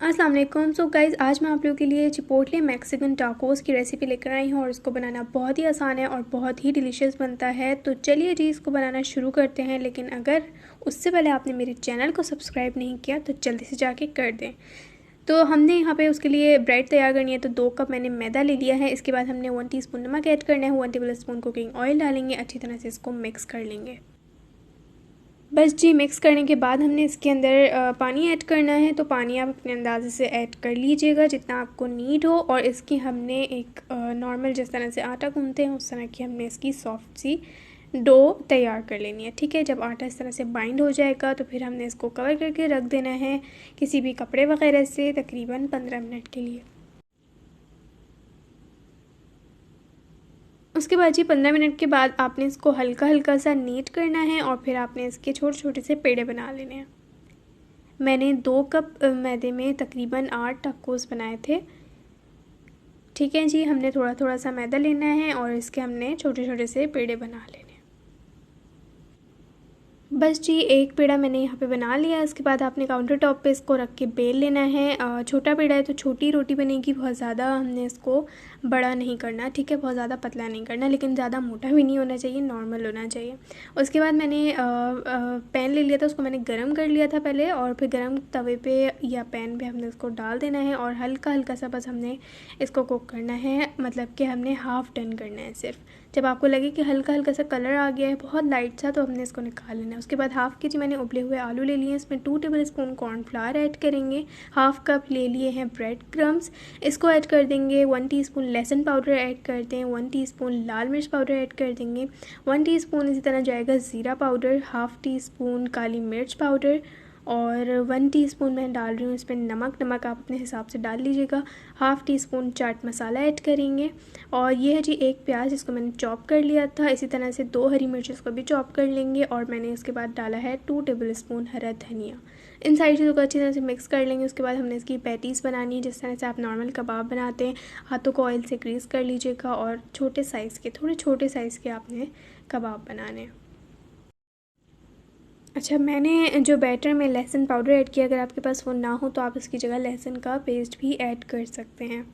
अस्सलाम वालेकुम। So guys, आज मैं आप लोगों के लिए चिपोटले मैक्सिकन टाकोस की रेसिपी लेकर आई हूँ और इसको बनाना बहुत ही आसान है और बहुत ही डिलीशियस बनता है। तो चलिए जी, इसको बनाना शुरू करते हैं। लेकिन अगर उससे पहले आपने मेरे चैनल को सब्सक्राइब नहीं किया तो जल्दी से जाके कर दें। तो हमने यहाँ पे उसके लिए ब्रेड तैयार करनी है। तो 2 कप मैंने मैदा ले लिया है। इसके बाद हमने 1 टीस्पून नमक ऐड करना है, 1 टेबल स्पून कुकिंग ऑयल डालेंगे, अच्छी तरह से इसको मिक्स कर लेंगे। बस जी, मिक्स करने के बाद हमने इसके अंदर पानी ऐड करना है। तो पानी आप अपने अंदाज़े से ऐड कर लीजिएगा जितना आपको नीड हो। और इसकी हमने एक नॉर्मल जिस तरह से आटा गूंथते हैं उस तरह की हमने इसकी सॉफ्ट सी डो तैयार कर लेनी है। ठीक है, जब आटा इस तरह से बाइंड हो जाएगा तो फिर हमने इसको कवर करके रख देना है किसी भी कपड़े वगैरह से तकरीबन 15 मिनट के लिए। उसके बाद जी 15 मिनट के बाद आपने इसको हल्का हल्का सा नीट करना है और फिर आपने इसके छोटे छोटे से पेड़े बना लेने हैं। मैंने 2 कप मैदे में तकरीबन 8 टाकोस बनाए थे। ठीक है जी, हमने थोड़ा थोड़ा सा मैदा लेना है और इसके हमने छोटे छोटे से पेड़े बना लेने हैं। बस जी, एक पेड़ा मैंने यहाँ पे बना लिया। इसके बाद आपने काउंटर टॉप पे इसको रख के बेल लेना है। छोटा पेड़ा है तो छोटी रोटी बनेगी, बहुत ज़्यादा हमने इसको बड़ा नहीं करना। ठीक है, बहुत ज़्यादा पतला नहीं करना, लेकिन ज़्यादा मोटा भी नहीं होना चाहिए, नॉर्मल होना चाहिए। उसके बाद मैंने पैन ले लिया था, उसको मैंने गर्म कर लिया था पहले और फिर गर्म तवे पे या पैन पे हमने उसको डाल देना है और हल्का हल्का सा बस हमने इसको कुक करना है। मतलब कि हमने हाफ़ डन करना है सिर्फ। जब आपको लगे कि हल्का हल्का सा कलर आ गया है बहुत लाइट सा, तो हमने इसको निकाल लेना है। उसके बाद हाफ़ के जी मैंने उबले हुए आलू ले लिए हैं। इसमें 2 टेबल स्पून कॉर्नफ्लावर ऐड करेंगे। हाफ़ कप ले लिए हैं ब्रेड क्रम्स, इसको ऐड कर देंगे। 1 टीस्पून लहसुन पाउडर ऐड कर दें। 1 टीस्पून लाल मिर्च पाउडर ऐड कर देंगे। 1 टीस्पून इसी तरह जाएगा ज़ीरा पाउडर। हाफ़ टीस्पून काली मिर्च पाउडर और 1 टीस्पून मैं डाल रही हूँ इसमें नमक। नमक आप अपने हिसाब से डाल लीजिएगा। Half teaspoon chaat masala add करेंगे। और ये है जी एक प्याज, इसको मैंने चॉप कर लिया था। इसी तरह से 2 हरी मिर्च इसको भी चॉप कर लेंगे। और मैंने इसके बाद डाला है 2 टेबल स्पून हरा धनिया। इन सारी चीज़ों को अच्छी तरह से मिक्स कर लेंगे। उसके बाद हमने इसकी पैटीज़ बनानी है जिस तरह से आप नॉर्मल कबाब बनाते हैं। हाथों को ऑयल से ग्रीस कर लीजिएगा और छोटे साइज़ के, थोड़े छोटे साइज़ के आपने कबाब बनाने हैं। अच्छा, मैंने जो बैटर में लहसुन पाउडर ऐड किया, अगर आपके पास वो ना हो तो आप इसकी जगह लहसुन का पेस्ट भी ऐड कर सकते हैं।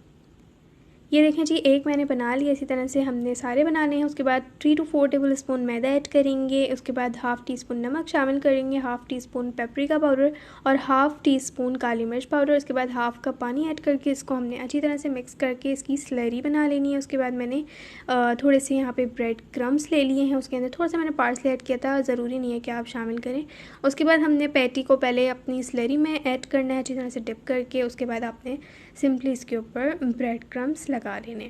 ये देखें जी, एक मैंने बना लिया। इसी तरह से हमने सारे बनाने हैं। उसके बाद 3 to 4 table spoon maida add करेंगे। उसके बाद हाफ़ टी स्पून नमक शामिल करेंगे, half teaspoon paprika powder और हाफ़ टी स्पून काली मिर्च पाउडर। उसके बाद हाफ़ कप पानी ऐड करके इसको हमने अच्छी तरह से मिक्स करके इसकी स्लरी बना लेनी है। उसके बाद मैंने थोड़े से यहाँ पे ब्रेड क्रम्स ले लिए हैं, उसके अंदर थोड़ा सा मैंने पार्सले ऐड किया था, ज़रूरी नहीं है कि आप शामिल करें। उसके बाद हमने पैटी को पहले अपनी स्लरी में ऐड करना है अच्छी तरह से डिप करके। उसके बाद आपने सिंपली इसके ऊपर ब्रेड क्रम्स लगा लेने।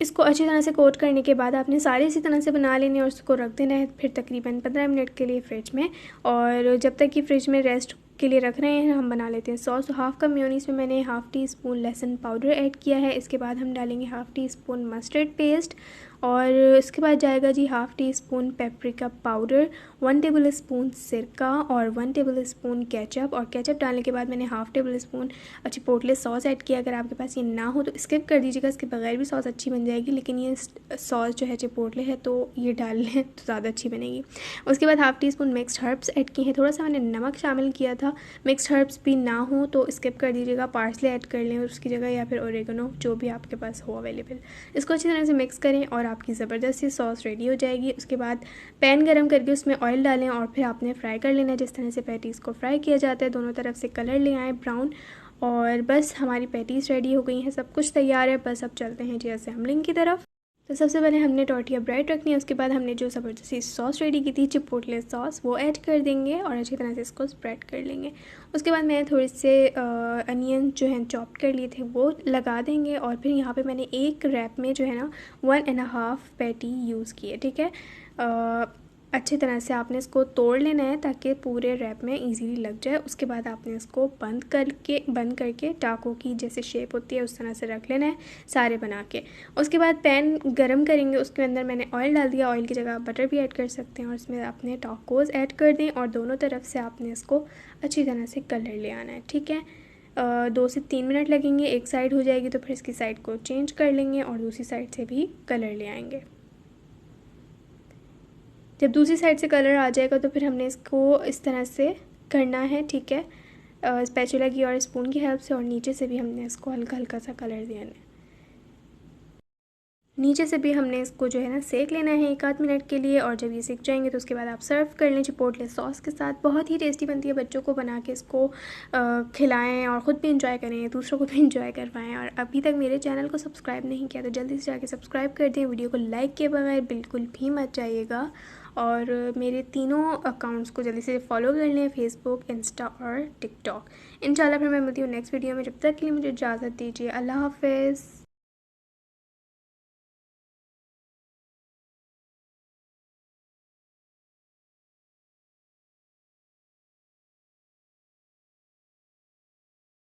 इसको अच्छी तरह से कोट करने के बाद आपने सारे इसी तरह से बना लेने और उसको रख देना है फिर तकरीबन 15 मिनट के लिए फ्रिज में। और जब तक कि फ्रिज में रेस्ट के लिए रख रहे हैं हम बना लेते हैं सॉस। तो हाफ़ कप मेयोनीज़ में मैंने हाफ़ टी स्पून लहसुन पाउडर ऐड किया है। इसके बाद हम डालेंगे half teaspoon mustard paste और इसके बाद जाएगा जी half teaspoon paprika powder, 1 tablespoon सिरका और 1 टेबल स्पून केचप। और केचप डालने के बाद मैंने half tablespoon chipotle sauce add किया। अगर आपके पास ये ना हो तो स्किप कर दीजिएगा, इसके बगैर भी सॉस अच्छी बन जाएगी, लेकिन ये सॉस जो है चिपोटले है तो ये डाल लें तो ज़्यादा अच्छी बनेगी। उसके बाद half tea spoon mixed herbs add किए हैं। थोड़ा सा मैंने नमक शामिल किया था। मिक्स्ड हर्ब्स भी ना हो तो स्किप कर दीजिएगा, पार्सले ऐड कर लें उसकी जगह या फिर ओरेगनो, जो भी आपके पास हो अवेलेबल। इसको अच्छी तरह से मिक्स करें और आपकी ज़बरदस्त सी सॉस रेडी हो जाएगी। उसके बाद पैन गरम करके उसमें ऑयल डालें और फिर आपने फ्राई कर लेना है जिस तरह से पैटीज़ को फ्राई किया जाता है। दोनों तरफ से कलर ले आए ब्राउन। और बस हमारी पैटीज़ रेडी हो गई हैं, सब कुछ तैयार है। बस अब चलते हैं जी असेंबलिंग की तरफ। तो सबसे पहले हमने टॉर्टिया ब्रेड रखनी है। उसके बाद हमने जो ज़बरदस्ती सॉस रेडी की थी चिपोटले सॉस, वो ऐड कर देंगे और अच्छी तरह से इसको स्प्रेड कर लेंगे। उसके बाद मैंने थोड़े से अनियन जो हैं चॉप कर लिए थे वो लगा देंगे। और फिर यहाँ पे मैंने एक रैप में जो है ना 1.5 पैटी यूज़ की है। ठीक है, अच्छी तरह से आपने इसको तोड़ लेना है ताकि पूरे रैप में इजीली लग जाए। उसके बाद आपने इसको बंद करके टाकों की जैसे शेप होती है उस तरह से रख लेना है सारे बना के। उसके बाद पैन गरम करेंगे, उसके अंदर मैंने ऑयल डाल दिया। ऑयल की जगह आप बटर भी ऐड कर सकते हैं और इसमें अपने टाकोज़ ऐड कर दें और दोनों तरफ से आपने इसको अच्छी तरह से कलर ले आना है। ठीक है, 2 से 3 मिनट लगेंगे। एक साइड हो जाएगी तो फिर इसकी साइड को चेंज कर लेंगे और दूसरी साइड से भी कलर ले आएंगे। जब दूसरी साइड से कलर आ जाएगा तो फिर हमने इसको इस तरह से करना है। ठीक है, स्पैचुला की और स्पून की हेल्प से, और नीचे से भी हमने इसको हल्का हल्का सा कलर दिया है। नीचे से भी हमने इसको जो है ना सेक लेना है 1-8 मिनट के लिए, और जब ये सीख जाएंगे तो उसके बाद आप सर्व कर लें चिपोटले सॉस के साथ। बहुत ही टेस्टी बनती है, बच्चों को बना के इसको खिलाएं और ख़ुद भी इंजॉय करें, दूसरों को भी इंजॉय करवाएं। और अभी तक मेरे चैनल को सब्सक्राइब नहीं किया तो जल्दी से जाके सब्सक्राइब कर दें। वीडियो को लाइक किए बगैर बिल्कुल भी मत जाइएगा, और मेरे तीनों अकाउंट्स को जल्दी से फॉलो कर लें, फेसबुक, इंस्टा और टिकटॉक। इंशाल्लाह फिर मैं मिलती हूँ नेक्स्ट वीडियो में। जब तक के लिए मुझे इजाज़त दीजिए। अल्लाह हाफ़िज़।